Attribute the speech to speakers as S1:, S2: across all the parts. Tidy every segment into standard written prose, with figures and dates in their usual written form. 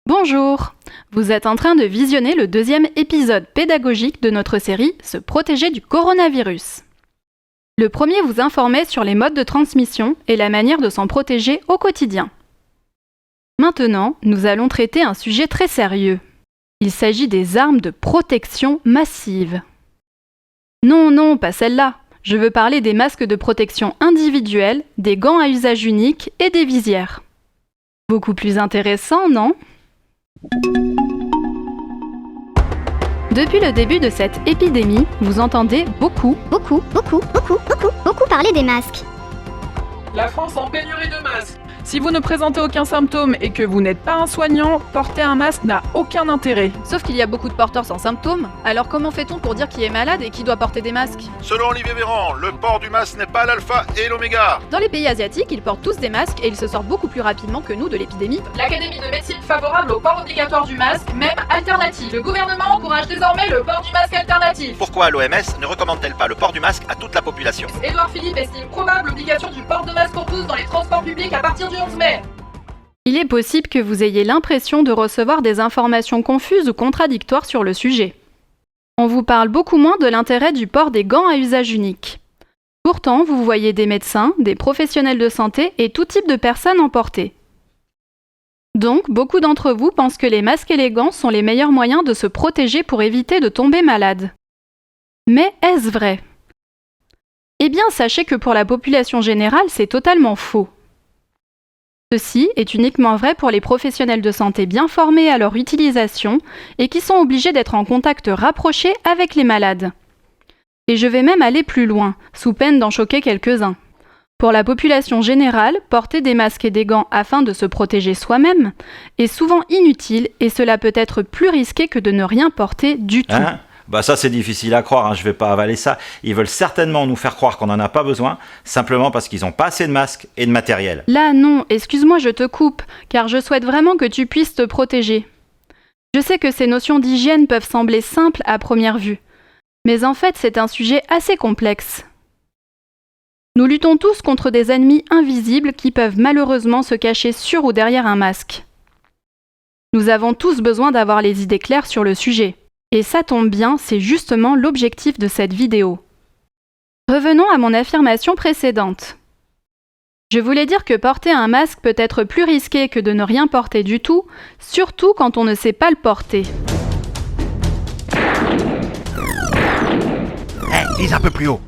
S1: Bonjour! Vous êtes en train de visionner le deuxième épisode pédagogique de notre série Se protéger du coronavirus. Le premier vous informait sur les modes de transmission et la manière de s'en protéger au quotidien. Maintenant, nous allons traiter un sujet très sérieux. Il s'agit des armes de protection massive. Non, pas celle-là. Je veux parler des masques de protection individuels, des gants à usage unique et des visières. Beaucoup plus intéressant, non ? Depuis le début de cette épidémie, vous entendez beaucoup
S2: parler des masques.
S3: La France en pénurie de masques. Si vous ne présentez aucun symptôme et que vous n'êtes pas un soignant, porter un masque n'a aucun intérêt.
S1: Sauf qu'il y a beaucoup de porteurs sans symptômes. Alors comment fait-on pour dire qui est malade et qui doit porter des masques ?
S4: Selon Olivier Véran, le port du masque n'est pas l'alpha et l'oméga.
S1: Dans les pays asiatiques, ils portent tous des masques et ils se sortent beaucoup plus rapidement que nous de l'épidémie.
S3: L'Académie de médecine favorable au port obligatoire du masque, même alternatif. Le gouvernement encourage désormais le port du masque alternatif.
S4: Pourquoi l'OMS ne recommande-t-elle pas le port du masque à toute la population ?
S3: Édouard Philippe estime probable l'obligation du port de masque pour tous dans les transports publics à partir du 11 mai.
S1: Il est possible que vous ayez l'impression de recevoir des informations confuses ou contradictoires sur le sujet. On vous parle beaucoup moins de l'intérêt du port des gants à usage unique. Pourtant, vous voyez des médecins, des professionnels de santé et tout type de personnes en porter. Donc, beaucoup d'entre vous pensent que les masques et les gants sont les meilleurs moyens de se protéger pour éviter de tomber malade. Mais est-ce vrai ? Eh bien, sachez que pour la population générale, c'est totalement faux. Ceci est uniquement vrai pour les professionnels de santé bien formés à leur utilisation et qui sont obligés d'être en contact rapproché avec les malades. Et je vais même aller plus loin, sous peine d'en choquer quelques-uns. Pour la population générale, porter des masques et des gants afin de se protéger soi-même est souvent inutile et cela peut être plus risqué que de ne rien porter du tout.
S5: Ça c'est difficile à croire, je vais pas avaler ça. Ils veulent certainement nous faire croire qu'on n'en a pas besoin, simplement parce qu'ils n'ont pas assez de masques et de matériel.
S1: Là non, excuse-moi, je te coupe, car je souhaite vraiment que tu puisses te protéger. Je sais que ces notions d'hygiène peuvent sembler simples à première vue, mais en fait c'est un sujet assez complexe. Nous luttons tous contre des ennemis invisibles qui peuvent malheureusement se cacher sur ou derrière un masque. Nous avons tous besoin d'avoir les idées claires sur le sujet. Et ça tombe bien, c'est justement l'objectif de cette vidéo. Revenons à mon affirmation précédente. Je voulais dire que porter un masque peut être plus risqué que de ne rien porter du tout, surtout quand on ne sait pas le porter.
S4: Vise un peu plus haut.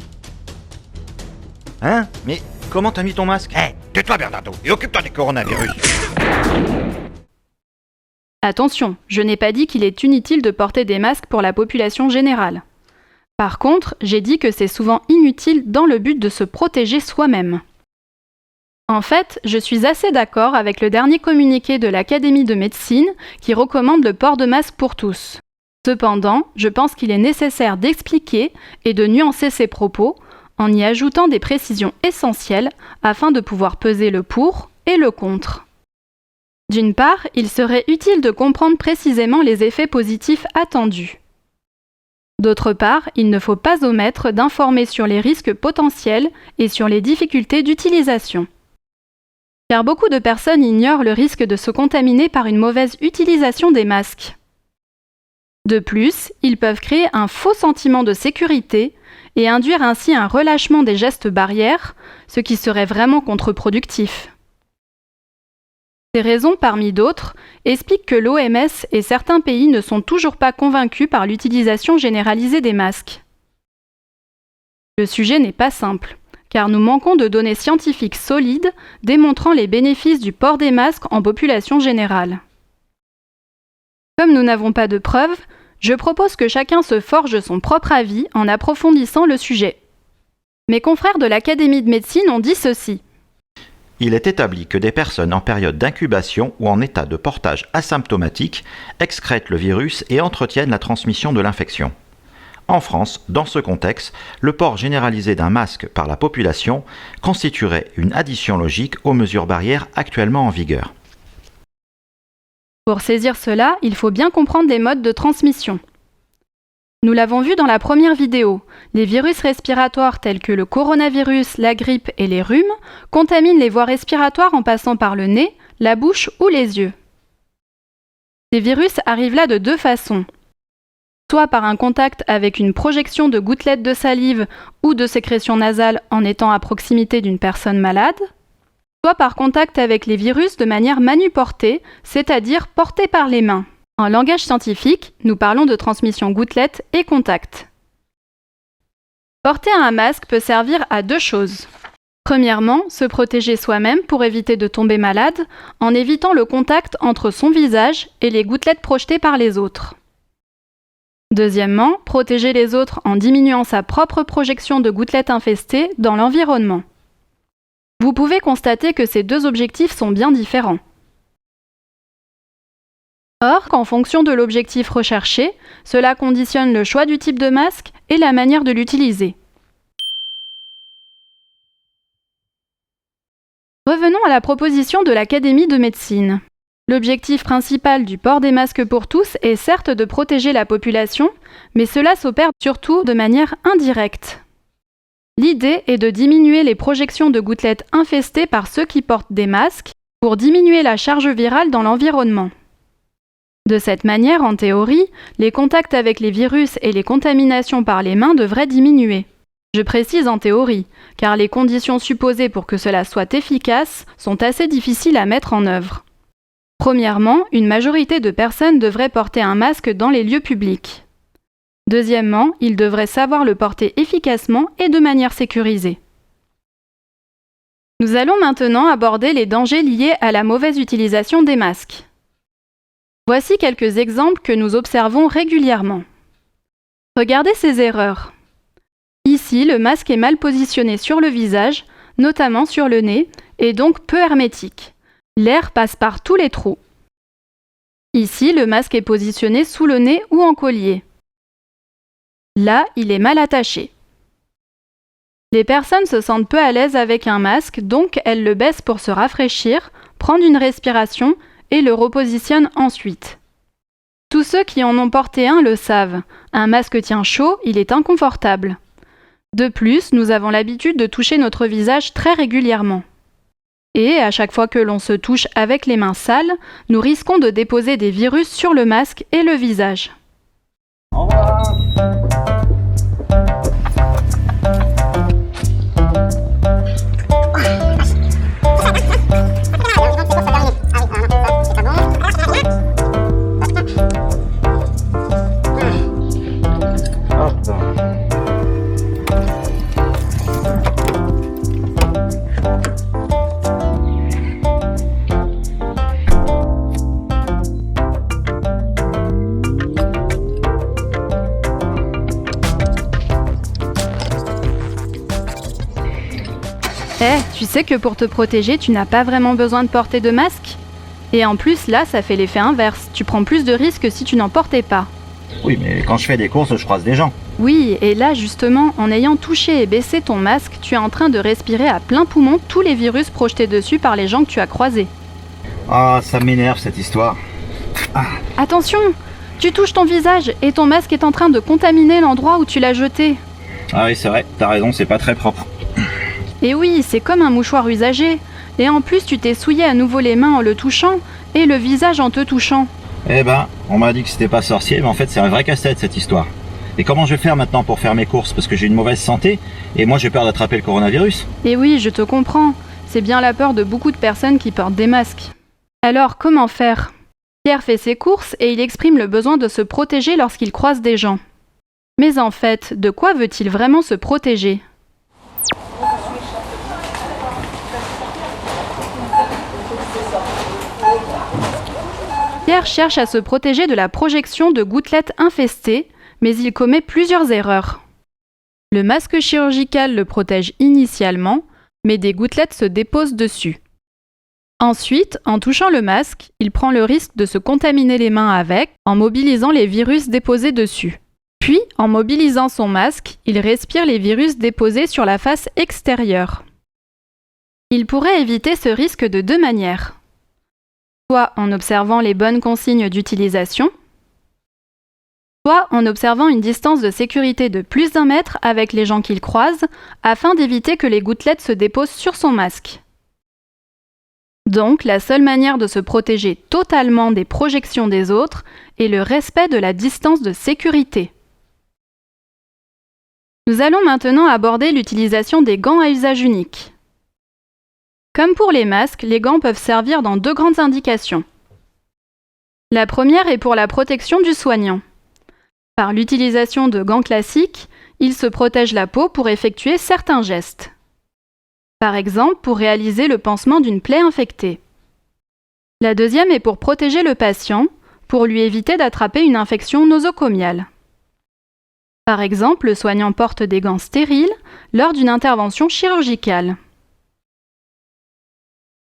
S5: Mais comment t'as mis ton masque ?
S4: Tais-toi Bernardo, et occupe-toi du coronavirus.
S1: Attention, je n'ai pas dit qu'il est inutile de porter des masques pour la population générale. Par contre, j'ai dit que c'est souvent inutile dans le but de se protéger soi-même. En fait, je suis assez d'accord avec le dernier communiqué de l'Académie de médecine qui recommande le port de masque pour tous. Cependant, je pense qu'il est nécessaire d'expliquer et de nuancer ces propos en y ajoutant des précisions essentielles afin de pouvoir peser le pour et le contre. D'une part, il serait utile de comprendre précisément les effets positifs attendus. D'autre part, il ne faut pas omettre d'informer sur les risques potentiels et sur les difficultés d'utilisation. Car beaucoup de personnes ignorent le risque de se contaminer par une mauvaise utilisation des masques. De plus, ils peuvent créer un faux sentiment de sécurité et induire ainsi un relâchement des gestes barrières, ce qui serait vraiment contre-productif. Ces raisons, parmi d'autres, expliquent que l'OMS et certains pays ne sont toujours pas convaincus par l'utilisation généralisée des masques. Le sujet n'est pas simple, car nous manquons de données scientifiques solides démontrant les bénéfices du port des masques en population générale. Comme nous n'avons pas de preuves, je propose que chacun se forge son propre avis en approfondissant le sujet. Mes confrères de l'Académie de médecine ont dit ceci.
S5: Il est établi que des personnes en période d'incubation ou en état de portage asymptomatique excrètent le virus et entretiennent la transmission de l'infection. En France, dans ce contexte, le port généralisé d'un masque par la population constituerait une addition logique aux mesures barrières actuellement en vigueur.
S1: Pour saisir cela, il faut bien comprendre les modes de transmission. Nous l'avons vu dans la première vidéo, les virus respiratoires tels que le coronavirus, la grippe et les rhumes contaminent les voies respiratoires en passant par le nez, la bouche ou les yeux. Ces virus arrivent là de deux façons. Soit par un contact avec une projection de gouttelettes de salive ou de sécrétion nasale en étant à proximité d'une personne malade, soit par contact avec les virus de manière manuportée, c'est-à-dire portée par les mains. En langage scientifique, nous parlons de transmission gouttelette et contact. Porter un masque peut servir à deux choses. Premièrement, se protéger soi-même pour éviter de tomber malade en évitant le contact entre son visage et les gouttelettes projetées par les autres. Deuxièmement, protéger les autres en diminuant sa propre projection de gouttelettes infestées dans l'environnement. Vous pouvez constater que ces deux objectifs sont bien différents. Or, qu'en fonction de l'objectif recherché, cela conditionne le choix du type de masque et la manière de l'utiliser. Revenons à la proposition de l'Académie de médecine. L'objectif principal du port des masques pour tous est certes de protéger la population, mais cela s'opère surtout de manière indirecte. L'idée est de diminuer les projections de gouttelettes infestées par ceux qui portent des masques pour diminuer la charge virale dans l'environnement. De cette manière, en théorie, les contacts avec les virus et les contaminations par les mains devraient diminuer. Je précise en théorie, car les conditions supposées pour que cela soit efficace sont assez difficiles à mettre en œuvre. Premièrement, une majorité de personnes devraient porter un masque dans les lieux publics. Deuxièmement, ils devraient savoir le porter efficacement et de manière sécurisée. Nous allons maintenant aborder les dangers liés à la mauvaise utilisation des masques. Voici quelques exemples que nous observons régulièrement. Regardez ces erreurs. Ici, le masque est mal positionné sur le visage, notamment sur le nez, et donc peu hermétique. L'air passe par tous les trous. Ici, le masque est positionné sous le nez ou en collier. Là, il est mal attaché. Les personnes se sentent peu à l'aise avec un masque, donc elles le baissent pour se rafraîchir, prendre une respiration et le repositionnent ensuite. Tous ceux qui en ont porté un le savent. Un masque tient chaud, il est inconfortable. De plus, nous avons l'habitude de toucher notre visage très régulièrement. Et à chaque fois que l'on se touche avec les mains sales, nous risquons de déposer des virus sur le masque et le visage.
S2: Au revoir.
S1: Tu sais que pour te protéger, tu n'as pas vraiment besoin de porter de masque ? Et en plus, là, ça fait l'effet inverse. Tu prends plus de risques si tu n'en portais pas.
S2: Oui, mais quand je fais des courses, je croise des gens.
S1: Oui, et là, justement, en ayant touché et baissé ton masque, tu es en train de respirer à plein poumon tous les virus projetés dessus par les gens que tu as croisés.
S2: Ah, ça m'énerve cette histoire.
S1: Attention ! Tu touches ton visage et ton masque est en train de contaminer l'endroit où tu l'as jeté.
S2: Ah oui, c'est vrai, t'as raison, c'est pas très propre.
S1: Et oui, c'est comme un mouchoir usagé. Et en plus, tu t'es souillé à nouveau les mains en le touchant et le visage en te touchant.
S2: Eh ben, on m'a dit que c'était pas sorcier, mais en fait c'est un vrai casse-tête cette histoire. Et comment je vais faire maintenant pour faire mes courses? Parce que j'ai une mauvaise santé et moi j'ai peur d'attraper le coronavirus.
S1: Et oui, je te comprends. C'est bien la peur de beaucoup de personnes qui portent des masques. Alors, comment faire? Pierre fait ses courses et il exprime le besoin de se protéger lorsqu'il croise des gens. Mais en fait, de quoi veut-il vraiment se protéger? Pierre cherche à se protéger de la projection de gouttelettes infestées, mais il commet plusieurs erreurs. Le masque chirurgical le protège initialement, mais des gouttelettes se déposent dessus. Ensuite, en touchant le masque, il prend le risque de se contaminer les mains avec, en mobilisant les virus déposés dessus. Puis, en mobilisant son masque, il respire les virus déposés sur la face extérieure. Il pourrait éviter ce risque de deux manières. Soit en observant les bonnes consignes d'utilisation, soit en observant une distance de sécurité de plus d'1 mètre avec les gens qu'il croise, afin d'éviter que les gouttelettes se déposent sur son masque. Donc, la seule manière de se protéger totalement des projections des autres est le respect de la distance de sécurité. Nous allons maintenant aborder l'utilisation des gants à usage unique. Comme pour les masques, les gants peuvent servir dans deux grandes indications. La première est pour la protection du soignant. Par l'utilisation de gants classiques, il se protège la peau pour effectuer certains gestes. Par exemple, pour réaliser le pansement d'une plaie infectée. La deuxième est pour protéger le patient, pour lui éviter d'attraper une infection nosocomiale. Par exemple, le soignant porte des gants stériles lors d'une intervention chirurgicale.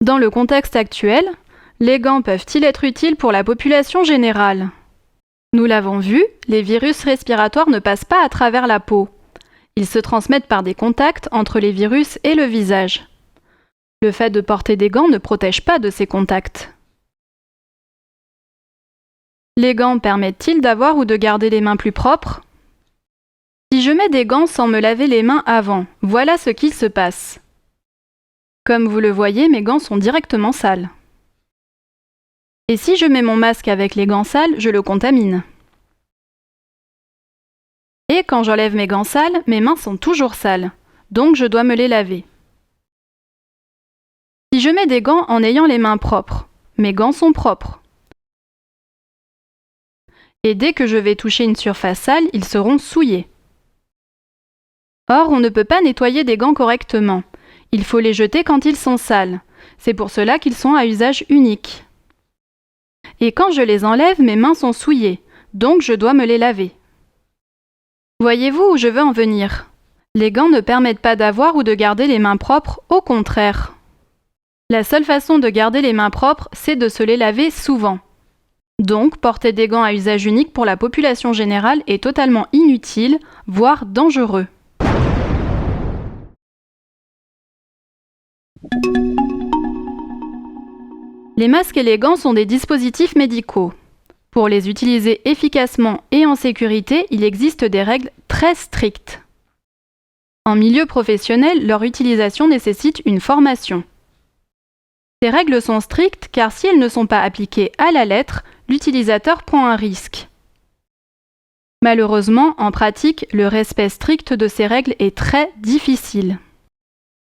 S1: Dans le contexte actuel, les gants peuvent-ils être utiles pour la population générale ? Nous l'avons vu, les virus respiratoires ne passent pas à travers la peau. Ils se transmettent par des contacts entre les virus et le visage. Le fait de porter des gants ne protège pas de ces contacts. Les gants permettent-ils d'avoir ou de garder les mains plus propres ? Si je mets des gants sans me laver les mains avant, voilà ce qu'il se passe. Comme vous le voyez, mes gants sont directement sales. Et si je mets mon masque avec les gants sales, je le contamine. Et quand j'enlève mes gants sales, mes mains sont toujours sales, donc je dois me les laver. Si je mets des gants en ayant les mains propres, mes gants sont propres. Et dès que je vais toucher une surface sale, ils seront souillés. Or, on ne peut pas nettoyer des gants correctement. Il faut les jeter quand ils sont sales. C'est pour cela qu'ils sont à usage unique. Et quand je les enlève, mes mains sont souillées, donc je dois me les laver. Voyez-vous où je veux en venir ? Les gants ne permettent pas d'avoir ou de garder les mains propres, au contraire. La seule façon de garder les mains propres, c'est de se les laver souvent. Donc, porter des gants à usage unique pour la population générale est totalement inutile, voire dangereux. Les masques et les gants sont des dispositifs médicaux. Pour les utiliser efficacement et en sécurité, il existe des règles très strictes. En milieu professionnel, leur utilisation nécessite une formation. Ces règles sont strictes car si elles ne sont pas appliquées à la lettre, l'utilisateur prend un risque. Malheureusement, en pratique, le respect strict de ces règles est très difficile.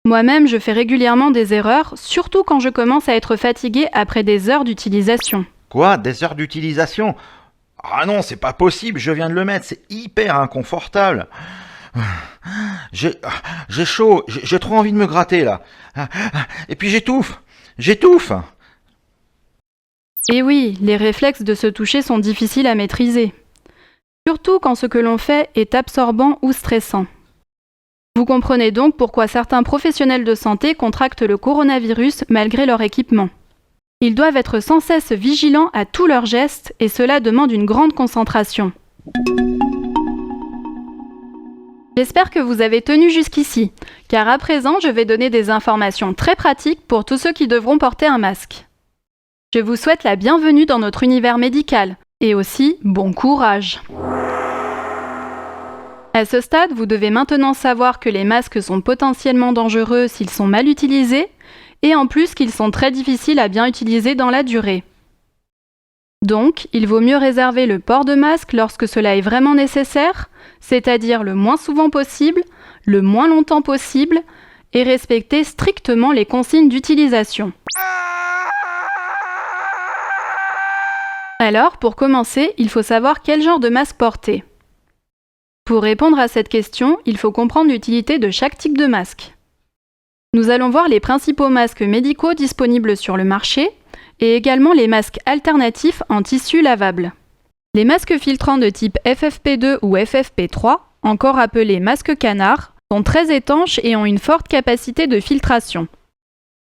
S1: Moi-même, je fais régulièrement des erreurs, surtout quand je commence à être fatigué après des heures d'utilisation.
S5: Quoi ? Des heures d'utilisation ? Ah non, c'est pas possible, je viens de le mettre, c'est hyper inconfortable. J'ai chaud, j'ai trop envie de me gratter là. Et puis j'étouffe.
S1: Et oui, les réflexes de se toucher sont difficiles à maîtriser. Surtout quand ce que l'on fait est absorbant ou stressant. Vous comprenez donc pourquoi certains professionnels de santé contractent le coronavirus malgré leur équipement. Ils doivent être sans cesse vigilants à tous leurs gestes et cela demande une grande concentration. J'espère que vous avez tenu jusqu'ici, car à présent je vais donner des informations très pratiques pour tous ceux qui devront porter un masque. Je vous souhaite la bienvenue dans notre univers médical et aussi bon courage. À ce stade, vous devez maintenant savoir que les masques sont potentiellement dangereux s'ils sont mal utilisés et en plus qu'ils sont très difficiles à bien utiliser dans la durée. Donc, il vaut mieux réserver le port de masque lorsque cela est vraiment nécessaire, c'est-à-dire le moins souvent possible, le moins longtemps possible et respecter strictement les consignes d'utilisation. Alors, pour commencer, il faut savoir quel genre de masque porter. Pour répondre à cette question, il faut comprendre l'utilité de chaque type de masque. Nous allons voir les principaux masques médicaux disponibles sur le marché et également les masques alternatifs en tissu lavable. Les masques filtrants de type FFP2 ou FFP3, encore appelés masques canards, sont très étanches et ont une forte capacité de filtration.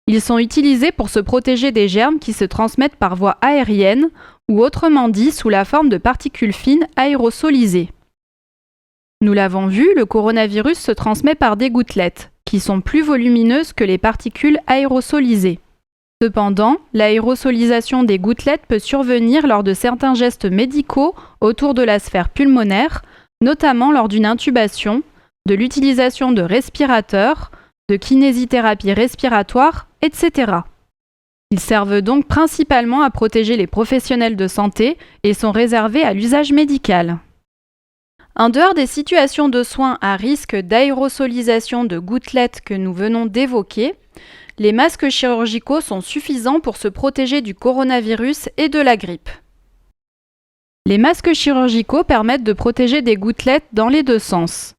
S1: Ils sont utilisés pour se protéger des germes qui se transmettent par voie aérienne ou autrement dit sous la forme de particules fines aérosolisées. Nous l'avons vu, le coronavirus se transmet par des gouttelettes, qui sont plus volumineuses que les particules aérosolisées. Cependant, l'aérosolisation des gouttelettes peut survenir lors de certains gestes médicaux autour de la sphère pulmonaire, notamment lors d'une intubation, de l'utilisation de respirateurs, de kinésithérapie respiratoire, etc. Ils servent donc principalement à protéger les professionnels de santé et sont réservés à l'usage médical. En dehors des situations de soins à risque d'aérosolisation de gouttelettes que nous venons d'évoquer, les masques chirurgicaux sont suffisants pour se protéger du coronavirus et de la grippe. Les masques chirurgicaux permettent de protéger des gouttelettes dans les deux sens.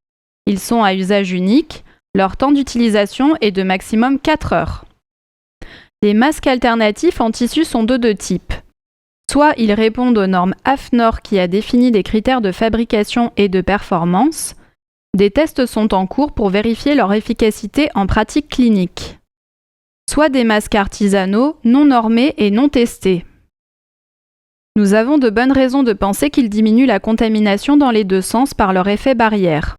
S1: Ils sont à usage unique, leur temps d'utilisation est de maximum 4 heures. Les masques alternatifs en tissu sont de deux types. Soit ils répondent aux normes AFNOR qui a défini des critères de fabrication et de performance. Des tests sont en cours pour vérifier leur efficacité en pratique clinique. Soit des masques artisanaux, non normés et non testés. Nous avons de bonnes raisons de penser qu'ils diminuent la contamination dans les deux sens par leur effet barrière.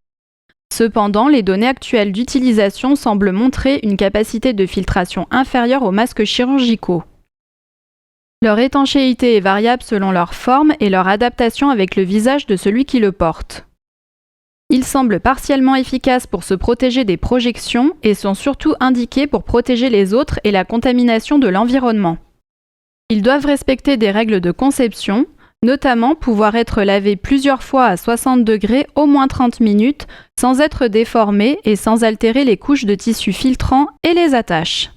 S1: Cependant, les données actuelles d'utilisation semblent montrer une capacité de filtration inférieure aux masques chirurgicaux. Leur étanchéité est variable selon leur forme et leur adaptation avec le visage de celui qui le porte. Ils semblent partiellement efficaces pour se protéger des projections et sont surtout indiqués pour protéger les autres et la contamination de l'environnement. Ils doivent respecter des règles de conception, notamment pouvoir être lavés plusieurs fois à 60 degrés au moins 30 minutes sans être déformés et sans altérer les couches de tissu filtrant et les attaches.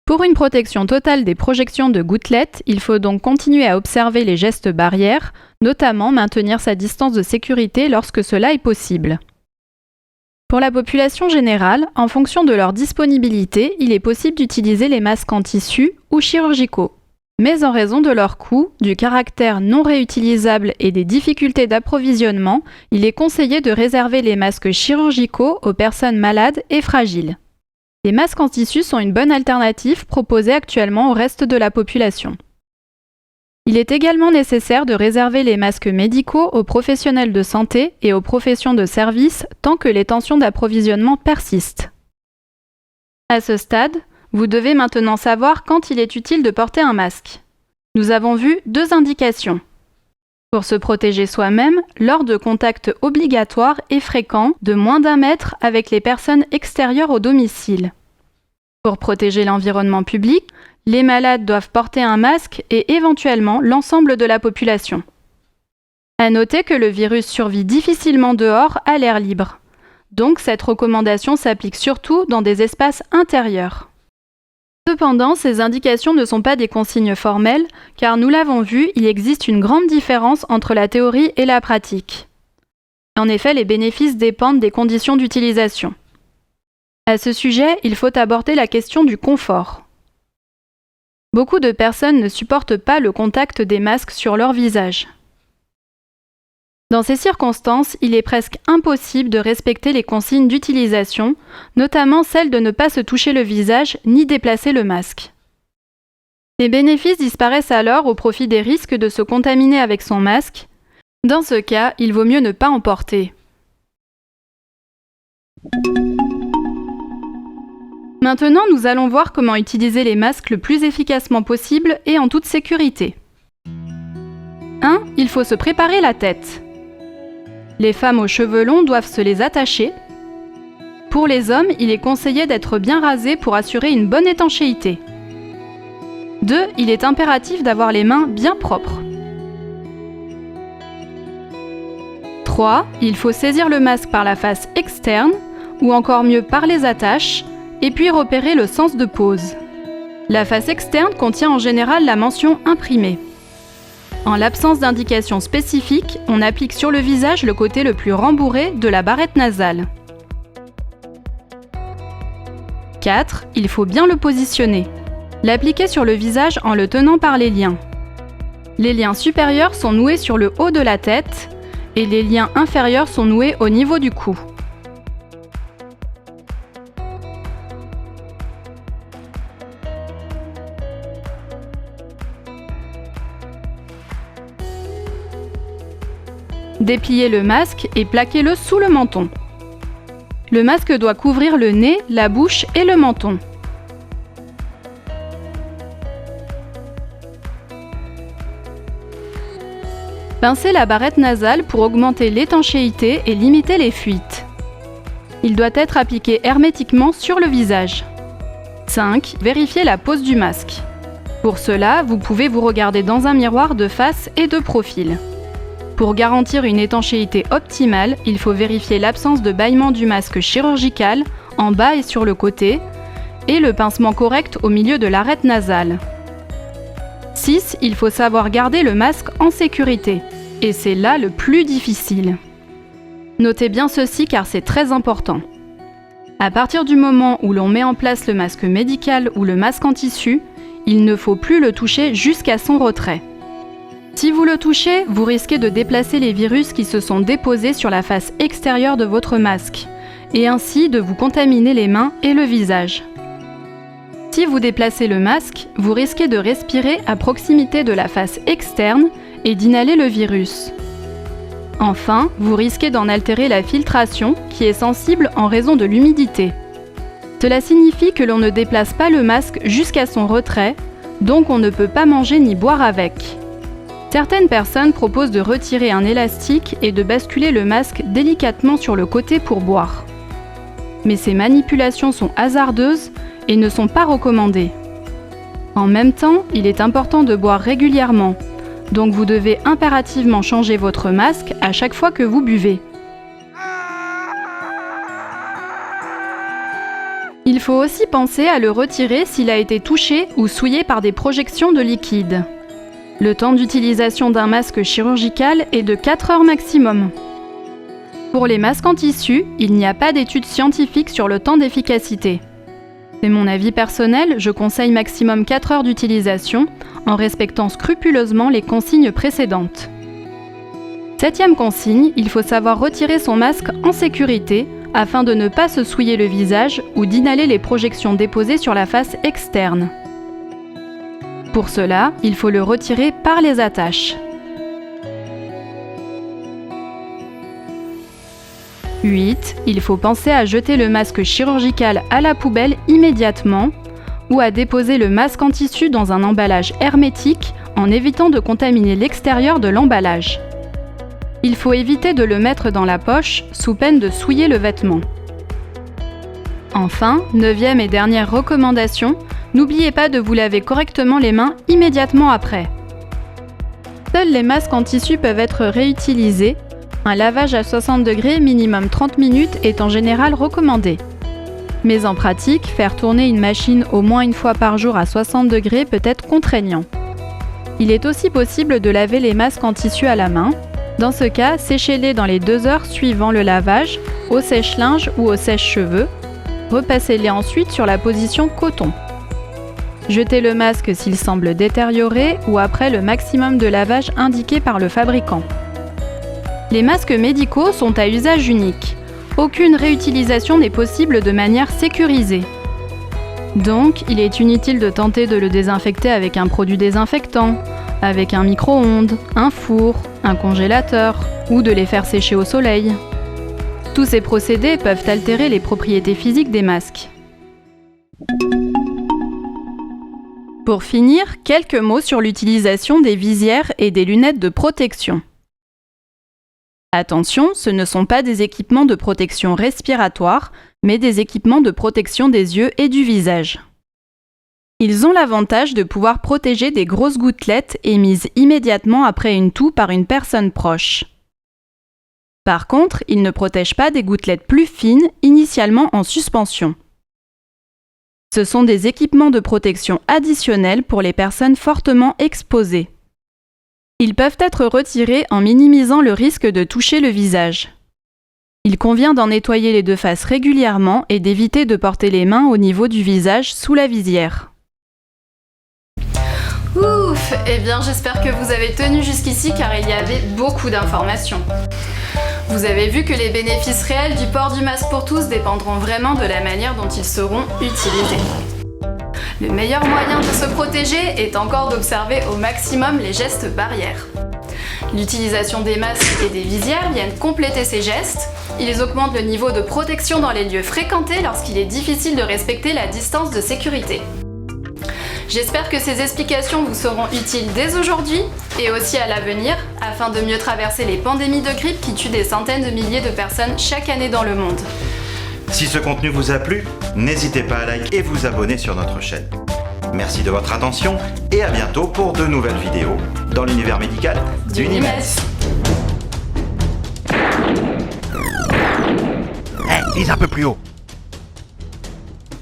S1: Pour une protection totale des projections de gouttelettes, il faut donc continuer à observer les gestes barrières, notamment maintenir sa distance de sécurité lorsque cela est possible. Pour la population générale, en fonction de leur disponibilité, il est possible d'utiliser les masques en tissu ou chirurgicaux. Mais en raison de leur coût, du caractère non réutilisable et des difficultés d'approvisionnement, il est conseillé de réserver les masques chirurgicaux aux personnes malades et fragiles. Les masques en tissu sont une bonne alternative proposée actuellement au reste de la population. Il est également nécessaire de réserver les masques médicaux aux professionnels de santé et aux professions de service tant que les tensions d'approvisionnement persistent. À ce stade, vous devez maintenant savoir quand il est utile de porter un masque. Nous avons vu 2 indications. Pour se protéger soi-même, lors de contacts obligatoires et fréquents de moins d'1 mètre avec les personnes extérieures au domicile. Pour protéger l'environnement public, les malades doivent porter un masque et éventuellement l'ensemble de la population. À noter que le virus survit difficilement dehors à l'air libre. Donc cette recommandation s'applique surtout dans des espaces intérieurs. Cependant, ces indications ne sont pas des consignes formelles, car nous l'avons vu, il existe une grande différence entre la théorie et la pratique. En effet, les bénéfices dépendent des conditions d'utilisation. À ce sujet, il faut aborder la question du confort. Beaucoup de personnes ne supportent pas le contact des masques sur leur visage. Dans ces circonstances, il est presque impossible de respecter les consignes d'utilisation, notamment celle de ne pas se toucher le visage ni déplacer le masque. Les bénéfices disparaissent alors au profit des risques de se contaminer avec son masque. Dans ce cas, il vaut mieux ne pas en porter. Maintenant, nous allons voir comment utiliser les masques le plus efficacement possible et en toute sécurité. 1. Il faut se préparer la tête. Les femmes aux cheveux longs doivent se les attacher. Pour les hommes, il est conseillé d'être bien rasé pour assurer une bonne étanchéité. 2. Il est impératif d'avoir les mains bien propres. 3. Il faut saisir le masque par la face externe, ou encore mieux par les attaches, et puis repérer le sens de pose. La face externe contient en général la mention imprimée. En l'absence d'indication spécifique, on applique sur le visage le côté le plus rembourré de la barrette nasale. 4. Il faut bien le positionner. L'appliquer sur le visage en le tenant par les liens. Les liens supérieurs sont noués sur le haut de la tête et les liens inférieurs sont noués au niveau du cou. Dépliez le masque et plaquez-le sous le menton. Le masque doit couvrir le nez, la bouche et le menton. Pincez la barrette nasale pour augmenter l'étanchéité et limiter les fuites. Il doit être appliqué hermétiquement sur le visage. 5. Vérifiez la pose du masque. Pour cela, vous pouvez vous regarder dans un miroir de face et de profil. Pour garantir une étanchéité optimale, il faut vérifier l'absence de bâillement du masque chirurgical en bas et sur le côté, et le pincement correct au milieu de l'arête nasale. 6. Il faut savoir garder le masque en sécurité. Et c'est là le plus difficile. Notez bien ceci car c'est très important. À partir du moment où l'on met en place le masque médical ou le masque en tissu, il ne faut plus le toucher jusqu'à son retrait. Si vous le touchez, vous risquez de déplacer les virus qui se sont déposés sur la face extérieure de votre masque, et ainsi de vous contaminer les mains et le visage. Si vous déplacez le masque, vous risquez de respirer à proximité de la face externe et d'inhaler le virus. Enfin, vous risquez d'en altérer la filtration qui est sensible en raison de l'humidité. Cela signifie que l'on ne déplace pas le masque jusqu'à son retrait, donc on ne peut pas manger ni boire avec. Certaines personnes proposent de retirer un élastique et de basculer le masque délicatement sur le côté pour boire. Mais ces manipulations sont hasardeuses et ne sont pas recommandées. En même temps, il est important de boire régulièrement, donc vous devez impérativement changer votre masque à chaque fois que vous buvez. Il faut aussi penser à le retirer s'il a été touché ou souillé par des projections de liquide. Le temps d'utilisation d'un masque chirurgical est de 4 heures maximum. Pour les masques en tissu, il n'y a pas d'études scientifiques sur le temps d'efficacité. C'est mon avis personnel, je conseille maximum 4 heures d'utilisation en respectant scrupuleusement les consignes précédentes. 7e consigne, il faut savoir retirer son masque en sécurité afin de ne pas se souiller le visage ou d'inhaler les projections déposées sur la face externe. Pour cela, il faut le retirer par les attaches. 8. Il faut penser à jeter le masque chirurgical à la poubelle immédiatement ou à déposer le masque en tissu dans un emballage hermétique en évitant de contaminer l'extérieur de l'emballage. Il faut éviter de le mettre dans la poche sous peine de souiller le vêtement. Enfin, 9e et dernière recommandation, n'oubliez pas de vous laver correctement les mains immédiatement après. Seuls les masques en tissu peuvent être réutilisés. Un lavage à 60 degrés minimum 30 minutes est en général recommandé. Mais en pratique, faire tourner une machine au moins une fois par jour à 60 degrés peut être contraignant. Il est aussi possible de laver les masques en tissu à la main. Dans ce cas, séchez-les dans les 2 heures suivant le lavage, au sèche-linge ou au sèche-cheveux. Repassez-les ensuite sur la position coton. Jetez le masque s'il semble détérioré ou après le maximum de lavage indiqué par le fabricant. Les masques médicaux sont à usage unique. Aucune réutilisation n'est possible de manière sécurisée. Donc, il est inutile de tenter de le désinfecter avec un produit désinfectant, avec un micro-ondes, un four, un congélateur, ou de les faire sécher au soleil. Tous ces procédés peuvent altérer les propriétés physiques des masques. Pour finir, quelques mots sur l'utilisation des visières et des lunettes de protection. Attention, ce ne sont pas des équipements de protection respiratoire, mais des équipements de protection des yeux et du visage. Ils ont l'avantage de pouvoir protéger des grosses gouttelettes émises immédiatement après une toux par une personne proche. Par contre, ils ne protègent pas des gouttelettes plus fines, initialement en suspension. Ce sont des équipements de protection additionnels pour les personnes fortement exposées. Ils peuvent être retirés en minimisant le risque de toucher le visage. Il convient d'en nettoyer les 2 faces régulièrement et d'éviter de porter les mains au niveau du visage sous la visière. Ouf, eh bien j'espère que vous avez tenu jusqu'ici car il y avait beaucoup d'informations. Vous avez vu que les bénéfices réels du port du masque pour tous dépendront vraiment de la manière dont ils seront utilisés. Le meilleur moyen de se protéger est encore d'observer au maximum les gestes barrières. L'utilisation des masques et des visières viennent compléter ces gestes. Ils augmentent le niveau de protection dans les lieux fréquentés lorsqu'il est difficile de respecter la distance de sécurité. J'espère que ces explications vous seront utiles dès aujourd'hui et aussi à l'avenir afin de mieux traverser les pandémies de grippe qui tuent des centaines de milliers de personnes chaque année dans le monde.
S5: Si ce contenu vous a plu, n'hésitez pas à liker et vous abonner sur notre chaîne. Merci de votre attention et à bientôt pour de nouvelles vidéos dans l'univers médical d'Unimes.
S6: Lise un peu plus haut.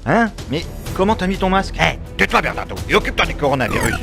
S5: Hein? Mais comment t'as mis ton masque?
S6: Tais-toi Bernardo et occupe-toi du coronavirus.